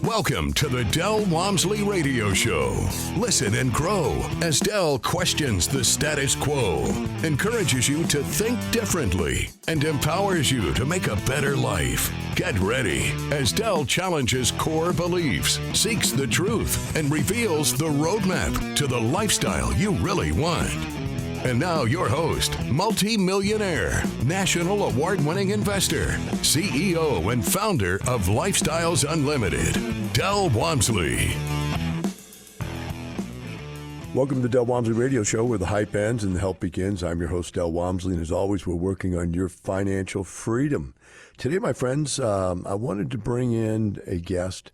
Welcome to the Del Walmsley Radio Show. Listen and grow as Del questions the status quo, encourages you to think differently, and empowers you to make a better life. Get ready as Del challenges core beliefs, seeks the truth, and reveals the roadmap to the lifestyle you really want. And now your host, multi-millionaire, national award-winning investor, CEO and founder of Lifestyles Unlimited, Del Walmsley. Welcome to the Del Walmsley Radio Show, where the hype ends and the help begins. I'm your host, Del Walmsley, and as always, we're working on your financial freedom. Today, my friends, I wanted to bring in a guest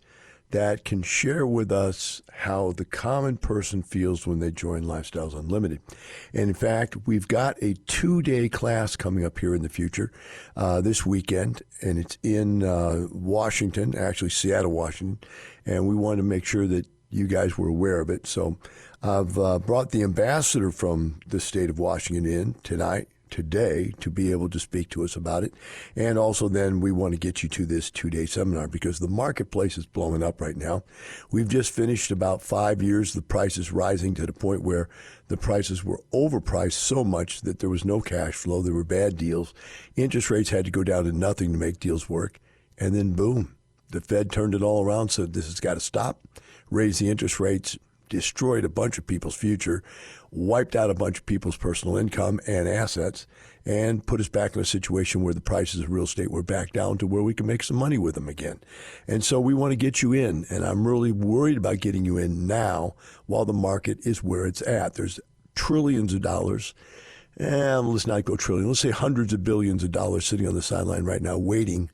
that can share with us how the common person feels when they join Lifestyles Unlimited. And in fact, we've got a 2-day class coming up here in the future this weekend, and it's in Washington, actually Seattle, Washington, and we wanted to make sure that you guys were aware of it. So I've brought the ambassador from the state of Washington in today to be able to speak to us about it. And also then we want to get you to this 2-day seminar because the marketplace is blowing up right now. We've just finished about 5 years. The price is rising to the point where the prices were overpriced so much that there was no cash flow. There were bad deals. Interest rates had to go down to nothing to make deals work. And then boom, the Fed turned it all around, said this has got to stop, raised the interest rates, destroyed a bunch of people's future, wiped out a bunch of people's personal income and assets, and put us back in a situation where the prices of real estate were back down to where we can make some money with them again. And so we want to get you in, and I'm really worried about getting you in now while the market is where it's at. There's trillions of dollars, and let's not go trillion, let's say hundreds of billions of dollars sitting on the sideline right now waiting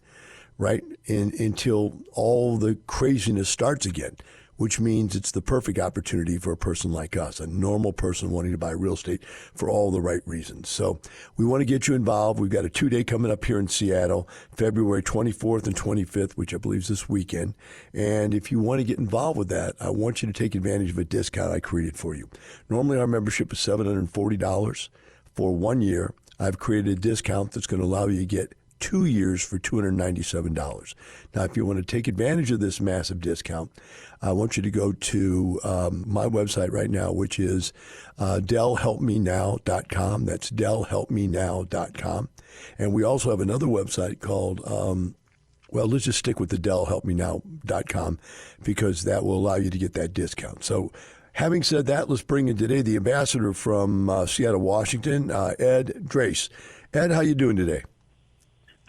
until all the craziness starts again, which means it's the perfect opportunity for a person like us, a normal person wanting to buy real estate for all the right reasons. So we want to get you involved. We've got a 2-day coming up here in Seattle, February 24th and 25th, which I believe is this weekend. And if you want to get involved with that, I want you to take advantage of a discount I created for you. Normally our membership is $740 for 1 year. I've created a discount that's going to allow you to get 2 years for $297. Now, if you want to take advantage of this massive discount, I want you to go to my website right now, which is DellHelpMeNow.com. That's DellHelpMeNow.com. And we also have another website called, let's just stick with the DellHelpMeNow.com because that will allow you to get that discount. So having said that, let's bring in today the ambassador from Seattle, Washington, Ed Drace. Ed, how you doing today?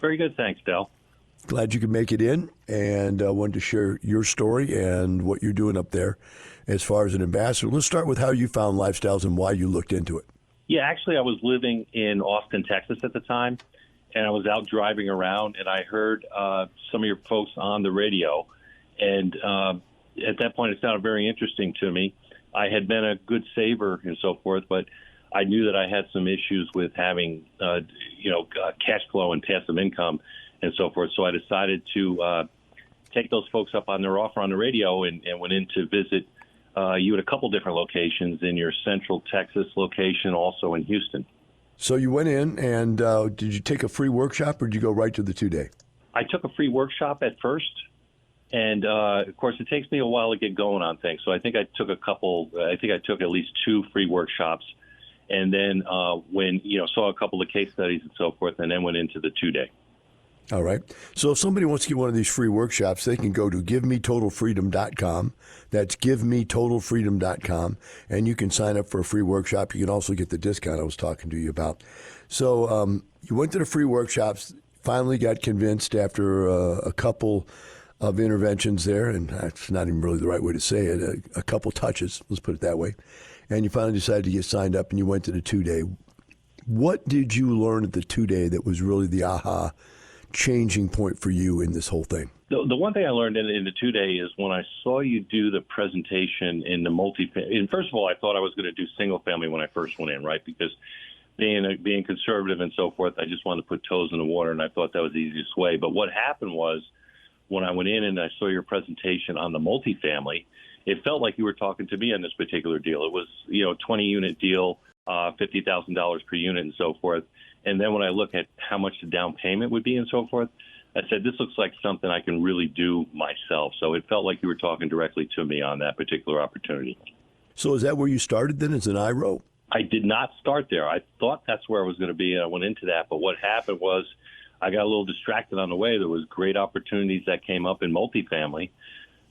Very good, thanks, Del. Glad you could make it in, and wanted to share your story and what you're doing up there as far as an ambassador. Let's start with how you found Lifestyles and why you looked into it. Yeah, actually, I was living in Austin, Texas at the time, and I was out driving around, and I heard some of your folks on the radio, and at that point, it sounded very interesting to me. I had been a good saver and so forth, but I knew that I had some issues with having, cash flow and passive income and so forth. So I decided to take those folks up on their offer on the radio and went in to visit you at a couple different locations in your Central Texas location, also in Houston. So you went in, and did you take a free workshop, or did you go right to the 2-day? I took a free workshop at first. And, of course, it takes me a while to get going on things. So I think I took at least 2 free workshops. And then saw a couple of case studies and so forth, and then went into the 2-day. All right. So if somebody wants to get one of these free workshops, they can go to GiveMeTotalFreedom.com. That's GiveMeTotalFreedom.com. And you can sign up for a free workshop. You can also get the discount I was talking to you about. So you went to the free workshops, finally got convinced after a couple of interventions there, and that's not even really the right way to say it, a couple touches, let's put it that way. And you finally decided to get signed up, and you went to the 2-day. What did you learn at the 2-day that was really the aha changing point for you in this whole thing? The one thing I learned in the 2-day is when I saw you do the presentation in the multi-family. And first of all, I thought I was going to do single family when I first went in, right? Because being conservative and so forth, I just wanted to put toes in the water, and I thought that was the easiest way. But what happened was when I went in and I saw your presentation on the multifamily, it felt like you were talking to me on this particular deal. It was, 20-unit deal, $50,000 per unit and so forth. And then when I look at how much the down payment would be and so forth, I said, this looks like something I can really do myself. So it felt like you were talking directly to me on that particular opportunity. So is that where you started then as an IRO? I did not start there. I thought that's where I was going to be, and I went into that. But what happened was I got a little distracted on the way. There was great opportunities that came up in multifamily,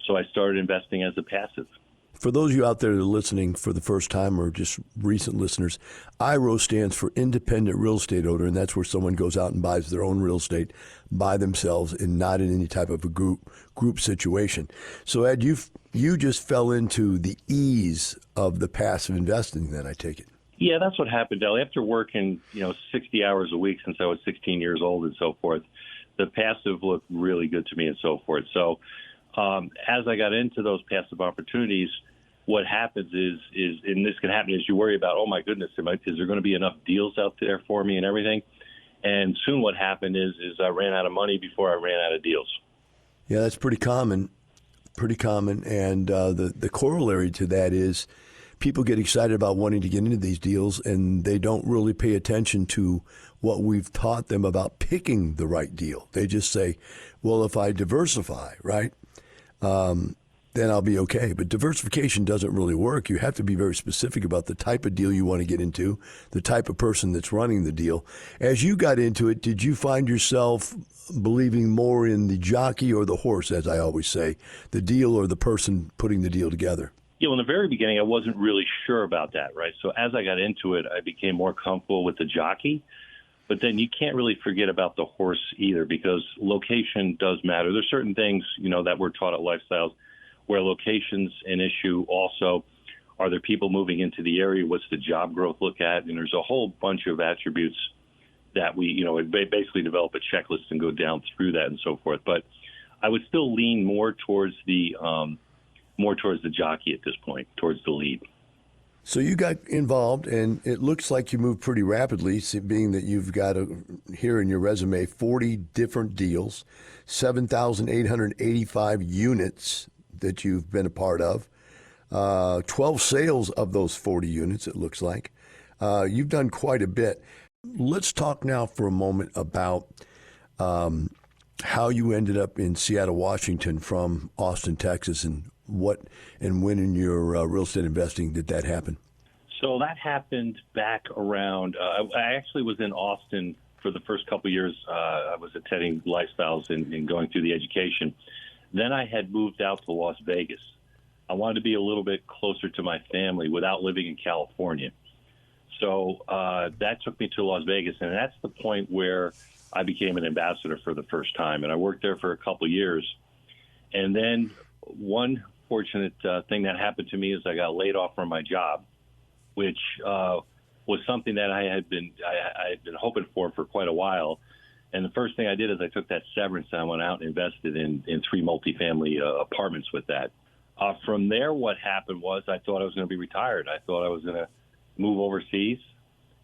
so I started investing as a passive. For those of you out there that are listening for the first time or just recent listeners, IRO stands for Independent Real Estate Owner, and that's where someone goes out and buys their own real estate by themselves and not in any type of a group situation. So, Ed, you just fell into the ease of the passive investing then, I take it. Yeah, that's what happened, Del. After working, 60 hours a week since I was 16 years old and so forth, the passive looked really good to me and so forth. So as I got into those passive opportunities, what happens is, and this can happen, is you worry about, oh, my goodness, is there going to be enough deals out there for me and everything? And soon what happened is I ran out of money before I ran out of deals. Yeah, that's pretty common. And the corollary to that is people get excited about wanting to get into these deals, and they don't really pay attention to what we've taught them about picking the right deal. They just say, well, if I diversify, right, then I'll be okay. But diversification doesn't really work. You have to be very specific about the type of deal you want to get into, the type of person that's running the deal. As you got into it, did you find yourself believing more in the jockey or the horse, as I always say, the deal or the person putting the deal together? In the very beginning, I wasn't really sure about that, right? So as I got into it, I became more comfortable with the jockey. But then you can't really forget about the horse either, because location does matter. There's certain things, that we're taught at Lifestyles where location's an issue also. Are there people moving into the area? What's the job growth look at? And there's a whole bunch of attributes that we, basically develop a checklist and go down through that and so forth. But I would still lean more towards the jockey at this point, towards the lead. So you got involved, and it looks like you moved pretty rapidly, being that you've got here in your resume 40 different deals, 7,885 units that you've been a part of, 12 sales of those 40 units, it looks like. You've done quite a bit. Let's talk now for a moment about how you ended up in Seattle, Washington from Austin, Texas, and what and when in your real estate investing did that happen? So that happened back around, I actually was in Austin for the first couple of years. I was attending Lifestyles and going through the education. Then I had moved out to Las Vegas. I wanted to be a little bit closer to my family without living in California. So that took me to Las Vegas, and that's the point where I became an ambassador for the first time. And I worked there for a couple of years. And then one fortunate thing that happened to me is I got laid off from my job, which was something that I had been hoping for quite a while. And the first thing I did is I took that severance and I went out and invested in 3 multifamily apartments with that. From there, what happened was I thought I was going to be retired. I thought I was going to move overseas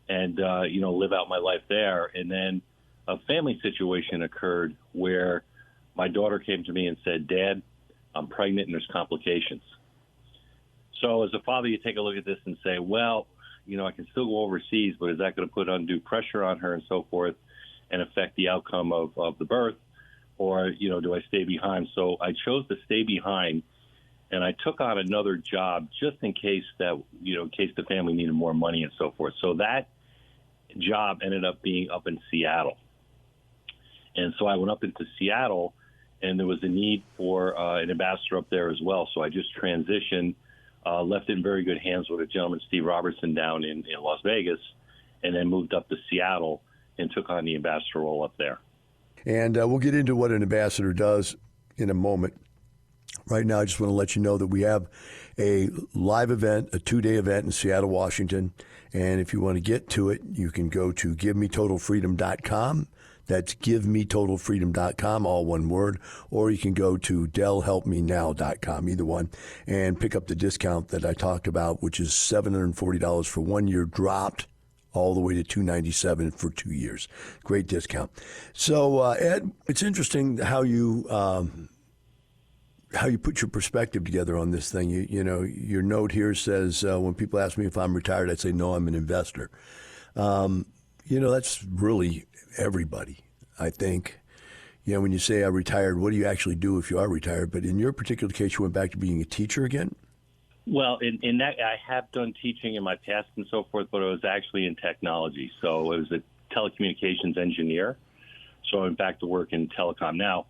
and live out my life there. And then a family situation occurred where my daughter came to me and said, "Dad, I'm pregnant and there's complications." So as a father, you take a look at this and say, well, I can still go overseas, but is that going to put undue pressure on her and so forth and affect the outcome of the birth? Or, do I stay behind? So I chose to stay behind, and I took on another job just in case that, in case the family needed more money and so forth. So that job ended up being up in Seattle. And so I went up into Seattle, and there was a need for an ambassador up there as well. So I just transitioned, left it in very good hands with a gentleman, Steve Robertson, down in Las Vegas, and then moved up to Seattle and took on the ambassador role up there. And we'll get into what an ambassador does in a moment. Right now, I just want to let you know that we have a live event, a 2-day event in Seattle, Washington. And if you want to get to it, you can go to GiveMeTotalFreedom.com. That's GiveMeTotalFreedom.com, all one word. Or you can go to DellHelpMeNow.com, either one, and pick up the discount that I talked about, which is $740 for 1 year, dropped all the way to $297 for 2 years. Great discount. So, Ed, it's interesting how you put your perspective together on this thing. Your note here says, when people ask me if I'm retired, I say, no, I'm an investor. That's really everybody, I think. When you say I retired, what do you actually do if you are retired? But in your particular case, you went back to being a teacher again? Well, in that, I have done teaching in my past and so forth, but it was actually in technology. So it was a telecommunications engineer. So I went back to work in telecom. Now,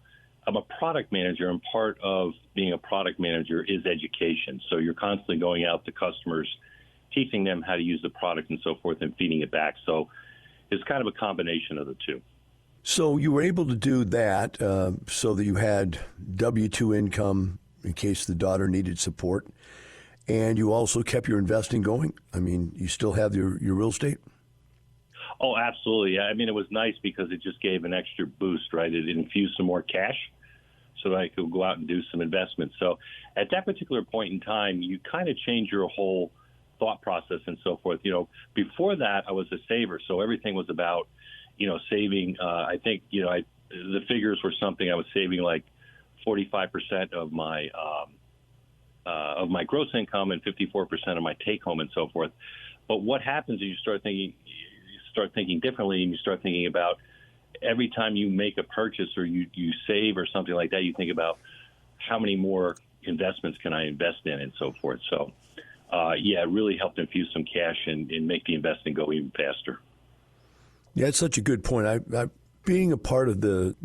I'm a product manager, and part of being a product manager is education. So you're constantly going out to customers, teaching them how to use the product and so forth, and feeding it back. So it's kind of a combination of the two. So you were able to do that so that you had W-2 income in case the daughter needed support, and you also kept your investing going? I mean, you still have your real estate? Oh, absolutely. I mean, it was nice because it just gave an extra boost, right? It infused some more cash so that I could go out and do some investments. So at that particular point in time, you kind of change your whole thought process and so forth. Before that, I was a saver. So everything was about, saving. I think, the figures were something I was saving like 45% of my gross income and 54% of my take home and so forth. But what happens is you start thinking differently, and you start thinking about every time you make a purchase or you save or something like that, you think about how many more investments can I invest in and so forth. So, it really helped infuse some cash and make the investing go even faster. Yeah, it's such a good point. I being a part of the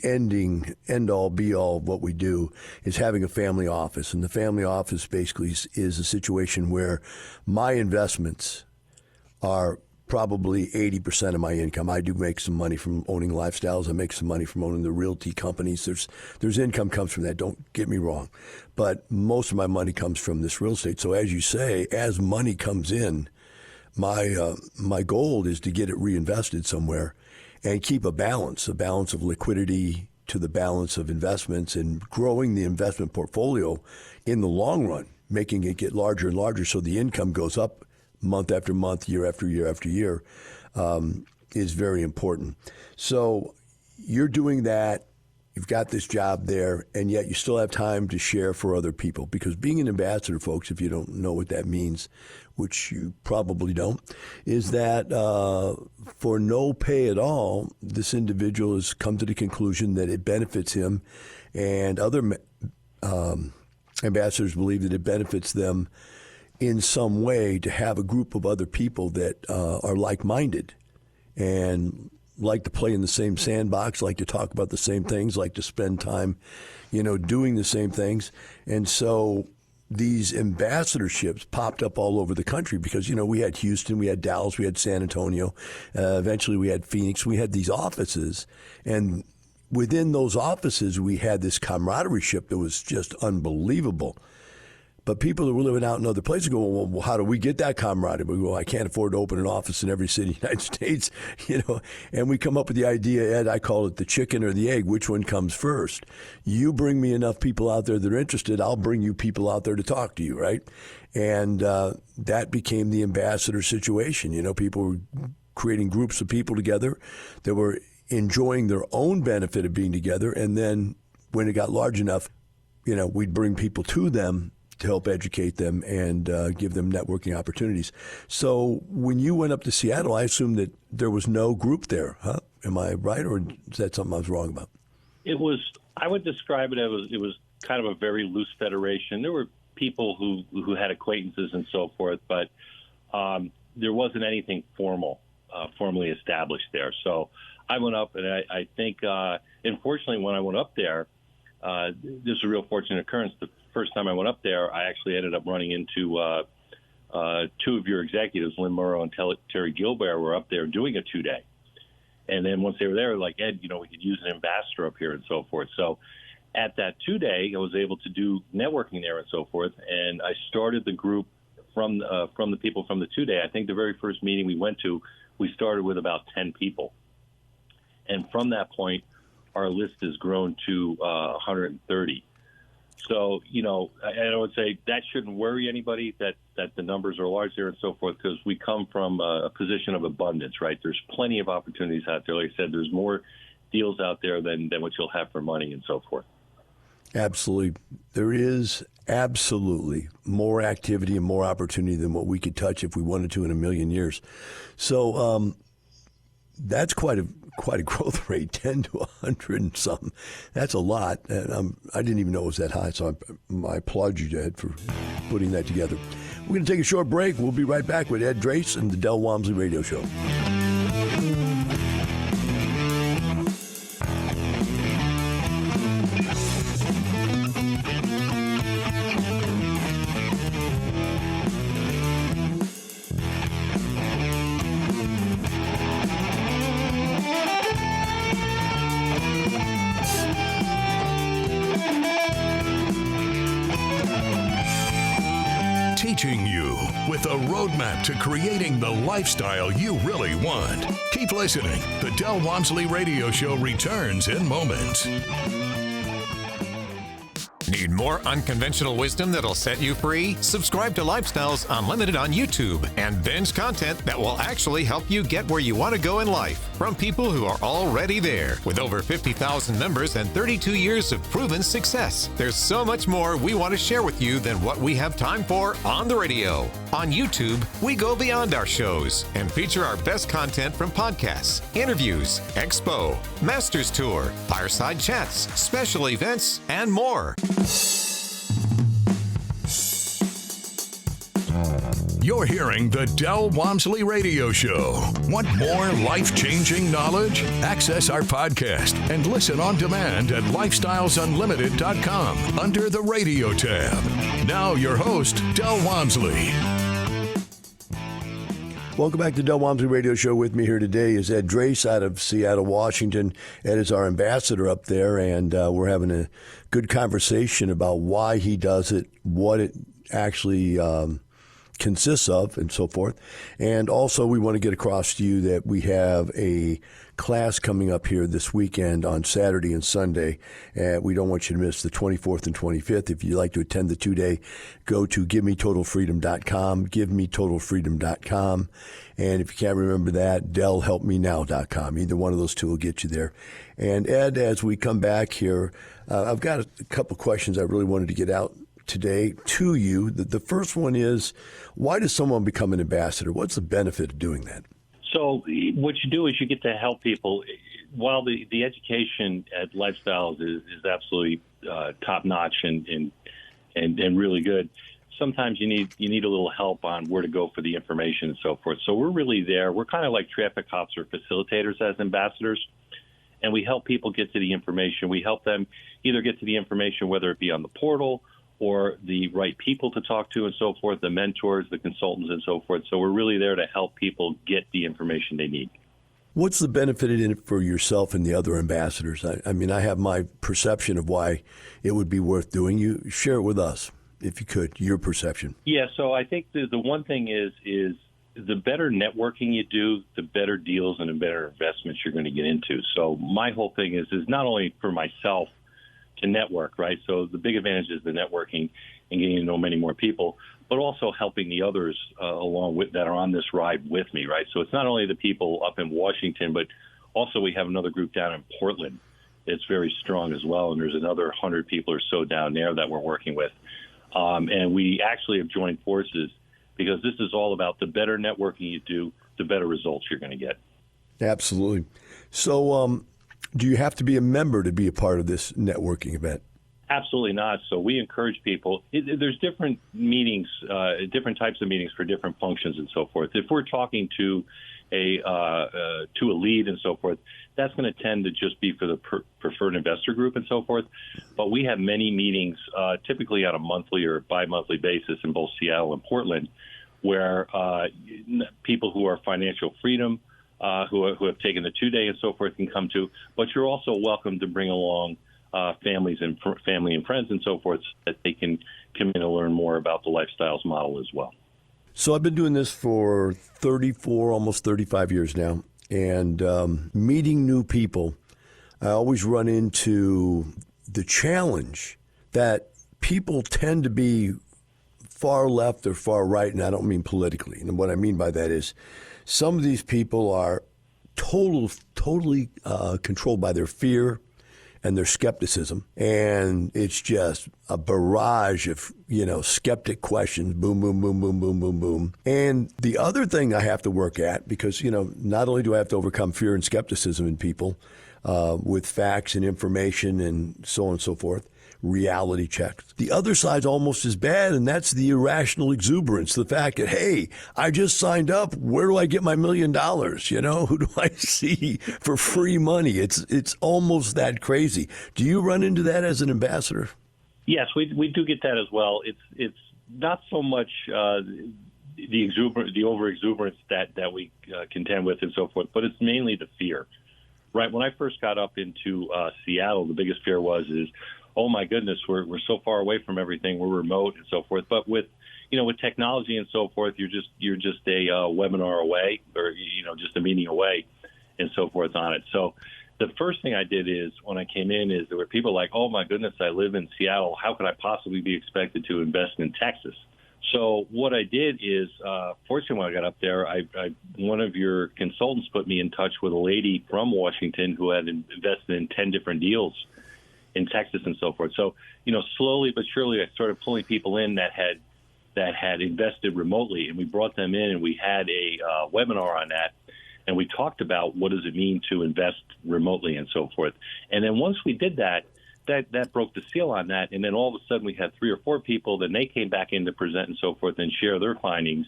end all be all of what we do is having a family office. And the family office basically is a situation where my investments are probably 80% of my income. I do make some money from owning lifestyles. I make some money from owning the realty companies. There's income comes from that. Don't get me wrong. But most of my money comes from this real estate. So as you say, as money comes in, my goal is to get it reinvested somewhere and keep a balance of liquidity to the balance of investments, and growing the investment portfolio in the long run, making it get larger and larger so the income goes up month after month, year after year after year, is very important. So you're doing that. You've got this job there, and yet you still have time to share for other people. Because being an ambassador, folks, if you don't know what that means, which you probably don't, is that for no pay at all, this individual has come to the conclusion that it benefits him, and other ambassadors believe that it benefits them in some way to have a group of other people that are like-minded and like to play in the same sandbox, like to talk about the same things, like to spend time, doing the same things. And so these ambassadorships popped up all over the country because, we had Houston, we had Dallas, we had San Antonio, eventually we had Phoenix, we had these offices. And within those offices, we had this camaraderie that was just unbelievable. But people that were living out in other places go, well, how do we get that camaraderie? We go, I can't afford to open an office in every city in the United States, And we come up with the idea, Ed, I call it the chicken or the egg. Which one comes first? You bring me enough people out there that are interested, I'll bring you people out there to talk to you, right? And that became the ambassador situation. People were creating groups of people together that were enjoying their own benefit of being together. And then when it got large enough, we'd bring people to them to help educate them and give them networking opportunities. So when you went up to Seattle, I assume that there was no group there, huh? Am I right, or is that something I was wrong about? It was. I would describe it as it was kind of a very loose federation. There were people who had acquaintances and so forth, but there wasn't anything formally established there. So I went up, and I think, unfortunately, when I went up there, this is a real fortunate occurrence. The first time I went up there, I actually ended up running into two of your executives, Lynn Morrow and Terry Gilbert, were up there doing a 2-day. And then once they were there, like, Ed, we could use an ambassador up here and so forth. So at that 2-day, I was able to do networking there and so forth. And I started the group from the people from the 2-day. I think the very first meeting we went to, we started with about 10 people. And from that point, our list has grown to 130. So, I would say that shouldn't worry anybody that the numbers are large there and so forth, because we come from a position of abundance, right? There's plenty of opportunities out there. Like I said, there's more deals out there than what you'll have for money and so forth. Absolutely. There is absolutely more activity and more opportunity than what we could touch if we wanted to in a million years. So that's quite quite a growth rate, 10 to 100 and something. That's a lot. And I didn't even know it was that high, so I applaud you, Ed, for putting that together. We're going to take a short break. We'll be right back with Ed Drace and the Del Walmsley Radio Show. Teaching you with a roadmap to creating the lifestyle you really want. Keep listening. The Del Walmsley Radio Show returns in moments. Need more unconventional wisdom that'll set you free? Subscribe to Lifestyles Unlimited on YouTube and binge content that will actually help you get where you want to go in life from people who are already there. With over 50,000 members and 32 years of proven success, there's so much more we want to share with you than what we have time for on the radio. On YouTube, we go beyond our shows and feature our best content from podcasts, interviews, expo, Masters Tour, fireside chats, special events, and more. You're hearing the Del Walmsley Radio Show. Want more life-changing knowledge? Access our podcast and listen on demand at lifestylesunlimited.com under the radio tab. Now your host, Del Walmsley. Welcome back to the Del Walmsley Radio Show. With me here today is Ed Drace out of Seattle, Washington. Ed is our ambassador up there, and we're having a good conversation about why he does it, what it actually consists of, and so forth. And also, we want to get across to you that we have a class coming up here this weekend on Saturday and Sunday. We don't want you to miss the 24th and 25th. If you'd like to attend the 2-day, go to givemetotalfreedom.com, givemetotalfreedom.com. And if you can't remember that, DellHelpMeNow.com. Either one of those two will get you there. And Ed, as we come back here, I've got a couple questions I really wanted to get out today to you. The first one is, why does someone become an ambassador? What's the benefit of doing that? So what you do is you get to help people. While the education at Lifestyles is absolutely top notch and really good, sometimes you need a little help on where to go for the information and so forth. So we're really there. We're kind of like traffic cops or facilitators as ambassadors, and we help people get to the information. We help them either get to the information, whether it be on the portal or the right people to talk to and so forth, the mentors, the consultants and so forth. So we're really there to help people get the information they need. What's the benefit in it for yourself and the other ambassadors? I mean, I have my perception of why it would be worth doing. You share it with us, if you could, your perception. Yeah, so I think the one thing is the better networking you do, the better deals and the better investments you're going to get into. So my whole thing is not only for myself to network, right? So the big advantage is the networking and getting to know many more people, but also helping the others along with that are on this ride with me, right? So it's not only the people up in Washington, but also we have another group down in Portland. It's very strong as well, and there's another 100 people or so down there that we're working with. And we actually have joined forces because this is all about the better networking you do, the better results you're going to get. Absolutely. So do you have to be a member to be a part of this networking event? Absolutely not. So we encourage people. There's different meetings, different types of meetings for different functions and so forth. If we're talking to a lead and so forth, that's going to tend to just be for the preferred investor group and so forth. But we have many meetings, typically on a monthly or bi-monthly basis in both Seattle and Portland, where people who are financial freedom, who have taken the 2-day and so forth can come to. But you're also welcome to bring along family and friends and so forth, so that they can come in and learn more about the Lifestyles model as well. So I've been doing this for 34, almost 35 years now, and meeting new people, I always run into the challenge that people tend to be far left or far right, and I don't mean politically. And what I mean by that is some of these people are totally controlled by their fear and their skepticism. And it's just a barrage of, skeptic questions, boom, boom, boom, boom, boom, boom, boom. And the other thing I have to work at, because, not only do I have to overcome fear and skepticism in people with facts and information and so on and so forth, reality checks. The other side's almost as bad, and that's the irrational exuberance, the fact that, hey, I just signed up. Where do I get my $1 million? Who do I see for free money? It's almost that crazy. Do you run into that as an ambassador? Yes, we do get that as well. It's not so much the over exuberance that we contend with and so forth, but it's mainly the fear. Right. When I first got up into Seattle, the biggest fear was oh my goodness, we're so far away from everything. We're remote and so forth. But with technology and so forth, you're just a webinar away, or just a meeting away, and so forth on it. So the first thing I did is when I came in is there were people like, oh my goodness, I live in Seattle. How could I possibly be expected to invest in Texas? So what I did is, fortunately, when I got up there, one of your consultants put me in touch with a lady from Washington who had invested in 10 different deals in Texas and so forth. So, slowly but surely, I started pulling people in that had invested remotely, and we brought them in, and we had a webinar on that, and we talked about what does it mean to invest remotely and so forth. And then once we did that broke the seal on that, and then all of a sudden we had 3 or 4 people. Then they came back in to present and so forth and share their findings,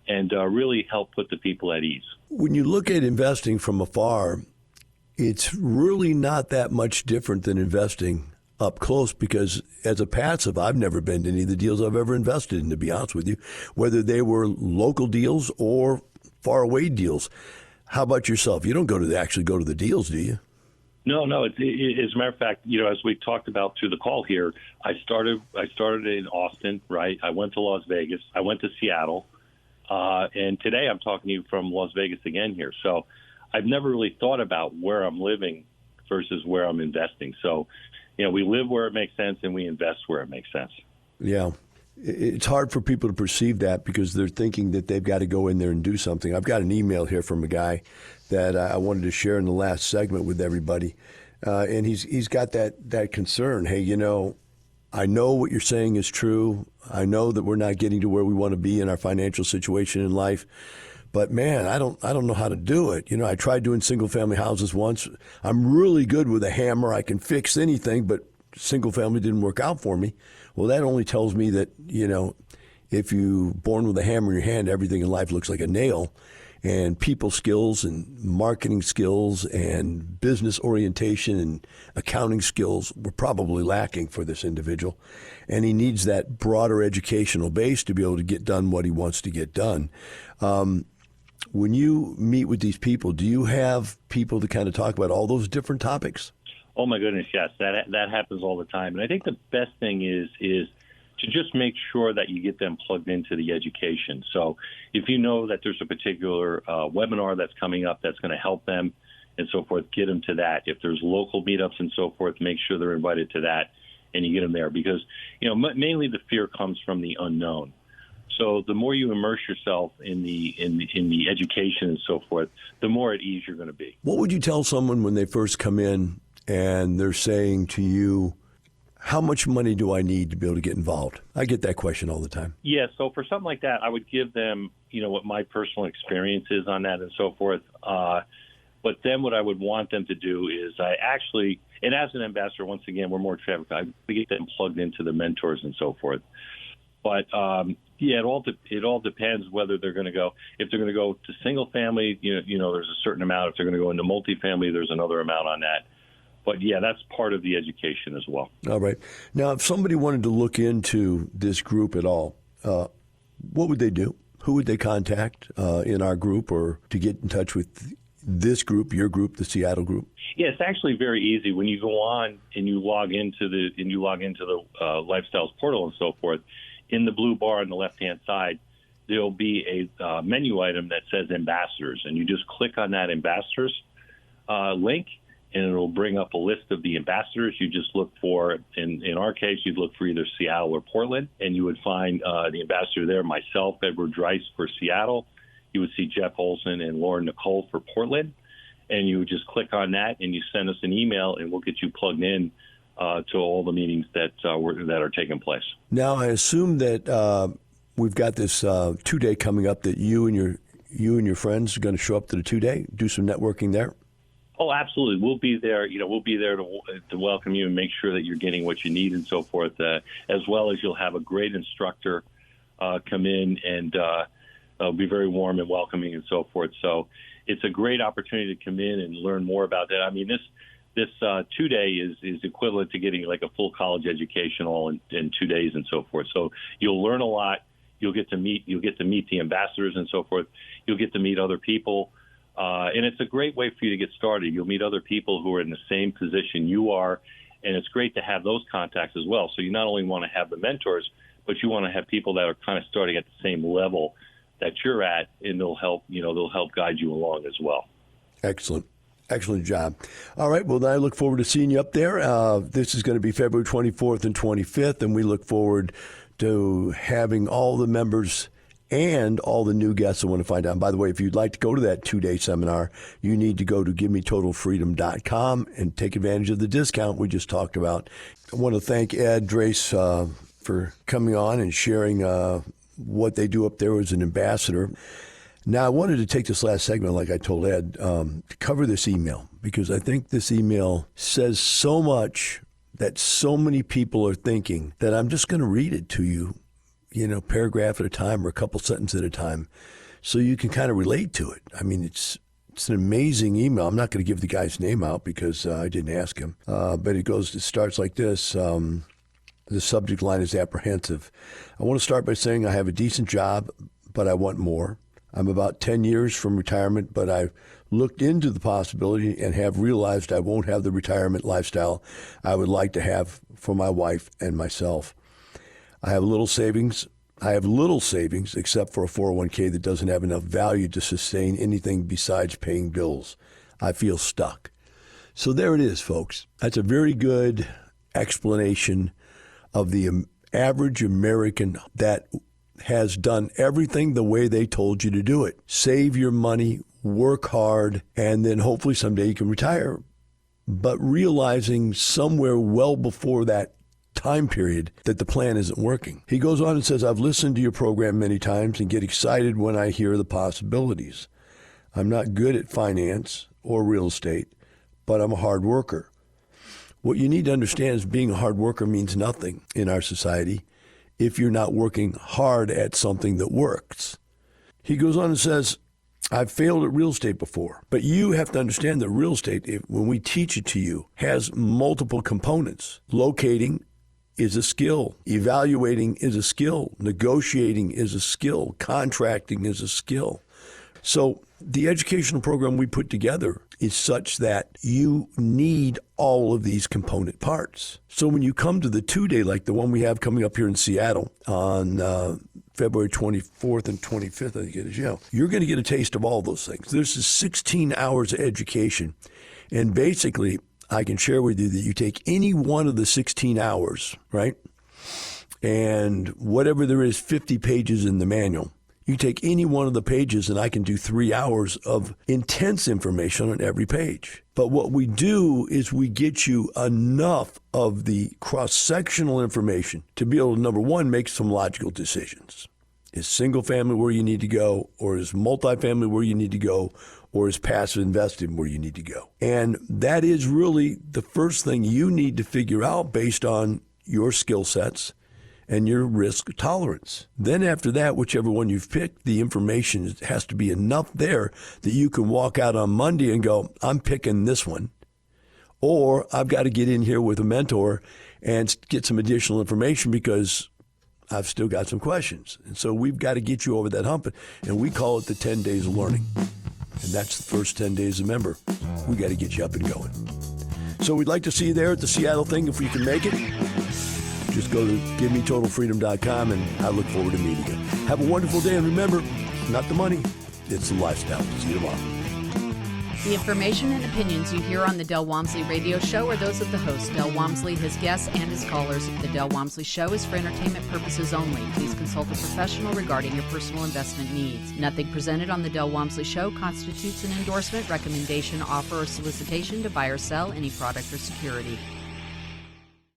and really help put the people at ease. When you look at investing from afar, it's really not that much different than investing up close, because as a passive, I've never been to any of the deals I've ever invested in, to be honest with you, whether they were local deals or far away deals. How about yourself? You don't actually go to the deals, do you? No. As a matter of fact, as we talked about through the call here, I started in Austin, right? I went to Las Vegas. I went to Seattle. And today I'm talking to you from Las Vegas again here. So I've never really thought about where I'm living versus where I'm investing. So, we live where it makes sense and we invest where it makes sense. Yeah. It's hard for people to perceive that because they're thinking that they've got to go in there and do something. I've got an email here from a guy that I wanted to share in the last segment with everybody. And he's got that concern. Hey, I know what you're saying is true. I know that we're not getting to where we want to be in our financial situation in life. But man, I don't know how to do it. I tried doing single family houses once. I'm really good with a hammer. I can fix anything, but single family didn't work out for me. Well, that only tells me that, if you're born with a hammer in your hand, everything in life looks like a nail. And people skills and marketing skills and business orientation and accounting skills were probably lacking for this individual. And he needs that broader educational base to be able to get done what he wants to get done. When you meet with these people, do you have people to kind of talk about all those different topics? Oh my goodness, yes, that happens all the time. And I think the best thing is to just make sure that you get them plugged into the education. So if you know that there's a particular webinar that's coming up that's going to help them and so forth, get them to that. If there's local meetups and so forth, make sure they're invited to that and you get them there, because mainly the fear comes from the unknown. So the more you immerse yourself in the education and so forth, the more at ease you're going to be. What would you tell someone when they first come in and they're saying to you, how much money do I need to be able to get involved? I get that question all the time. Yeah, so for something like that, I would give them, what my personal experience is on that and so forth. But then what I would want them to do is and as an ambassador, once again, we're more traffic. I get them plugged into the mentors and so forth. But it all depends whether they're going to go. If they're going to go to single family, there's a certain amount. If they're going to go into multifamily, there's another amount on that. But yeah, that's part of the education as well. All right. Now, if somebody wanted to look into this group at all, what would they do? Who would they contact in our group, or to get in touch with this group, your group, the Seattle group? Yeah, it's actually very easy. When you go on and you log into the Lifestyles portal and so forth, in the blue bar on the left-hand side, there'll be a menu item that says Ambassadors, and you just click on that Ambassadors link, and it'll bring up a list of the ambassadors. You just look for, in our case, you'd look for either Seattle or Portland, and you would find the ambassador there, myself, Edward Dreiss for Seattle. You would see Jeff Olson and Lauren Nicole for Portland. and you just click on that and you send us an email, and we'll get you plugged in to all the meetings that are taking place. Now, I assume that we've got this 2-day coming up that you and your friends are going to show up to the 2-day, do some networking there. Oh, absolutely. We'll be there. We'll be there to welcome you and make sure that you're getting what you need and so forth, as well as you'll have a great instructor come in and be very warm and welcoming and so forth. So it's a great opportunity to come in and learn more about that. I mean, this 2-day is equivalent to getting like a full college education all in 2 days and so forth. So you'll learn a lot. You'll get to meet the ambassadors and so forth. You'll get to meet other people. And it's a great way for you to get started. You'll meet other people who are in the same position you are, and it's great to have those contacts as well. So you not only want to have the mentors, but you want to have people that are kind of starting at the same level that you're at, and they'll help guide you along as well. Excellent. Excellent job. All right. Well, I look forward to seeing you up there. This is going to be February 24th and 25th, and we look forward to having all the members and all the new guests I want to find out. And by the way, if you'd like to go to that 2-day seminar, you need to go to GiveMeTotalFreedom.com and take advantage of the discount we just talked about. I want to thank Ed Drace for coming on and sharing what they do up there as an ambassador. Now, I wanted to take this last segment, like I told Ed, to cover this email, because I think this email says so much that so many people are thinking that I'm just going to read it to you, paragraph at a time or a couple sentences at a time, so you can kind of relate to it. I mean, it's an amazing email. I'm not going to give the guy's name out because I didn't ask him, but it starts like this. The subject line is apprehensive. I want to start by saying I have a decent job, but I want more. I'm about 10 years from retirement, but I've looked into the possibility and have realized I won't have the retirement lifestyle I would like to have for my wife and myself. I have little savings except for a 401k that doesn't have enough value to sustain anything besides paying bills. I feel stuck. So there it is, folks. That's a very good explanation of the average American that has done everything the way they told you to do it. Save your money, work hard, and then hopefully someday you can retire. But realizing somewhere well before that time period that the plan isn't working. He goes on and says, I've listened to your program many times and get excited when I hear the possibilities. I'm not good at finance or real estate, but I'm a hard worker. What you need to understand is being a hard worker means nothing in our society if you're not working hard at something that works. He goes on and says, I've failed at real estate before, but you have to understand that real estate, when we teach it to you, has multiple components. Locating is a skill. Evaluating is a skill. Negotiating is a skill. Contracting is a skill. So the educational program we put together is such that you need all of these component parts. So when you come to the 2-day, like the one we have coming up here in Seattle on February 24th and 25th, I think it is, you're going to get a taste of all those things. This is 16 hours of education. And basically, I can share with you that you take any one of the 16 hours, right? And whatever there is, 50 pages in the manual, you take any one of the pages and I can do 3 hours of intense information on every page. But what we do is we get you enough of the cross-sectional information to be able to, number one, make some logical decisions. Is single family where you need to go, or is multifamily where you need to go, or is passive investing where you need to go? And that is really the first thing you need to figure out based on your skill sets and your risk tolerance. Then after that, whichever one you've picked, the information has to be enough there that you can walk out on Monday and go, I'm picking this one. Or I've got to get in here with a mentor and get some additional information because I've still got some questions. And so we've got to get you over that hump. And we call it the 10 days of learning. And that's the first 10 days of member. We got to get you up and going. So we'd like to see you there at the Seattle thing if we can make it. Just go to GiveMeTotalFreedom.com, and I look forward to meeting you. Have a wonderful day, and remember, not the money, it's the lifestyle. See you tomorrow. The information and opinions you hear on the Del Walmsley Radio Show are those of the host, Del Walmsley, his guests, and his callers. The Del Walmsley Show is for entertainment purposes only. Please consult a professional regarding your personal investment needs. Nothing presented on the Del Walmsley Show constitutes an endorsement, recommendation, offer, or solicitation to buy or sell any product or security.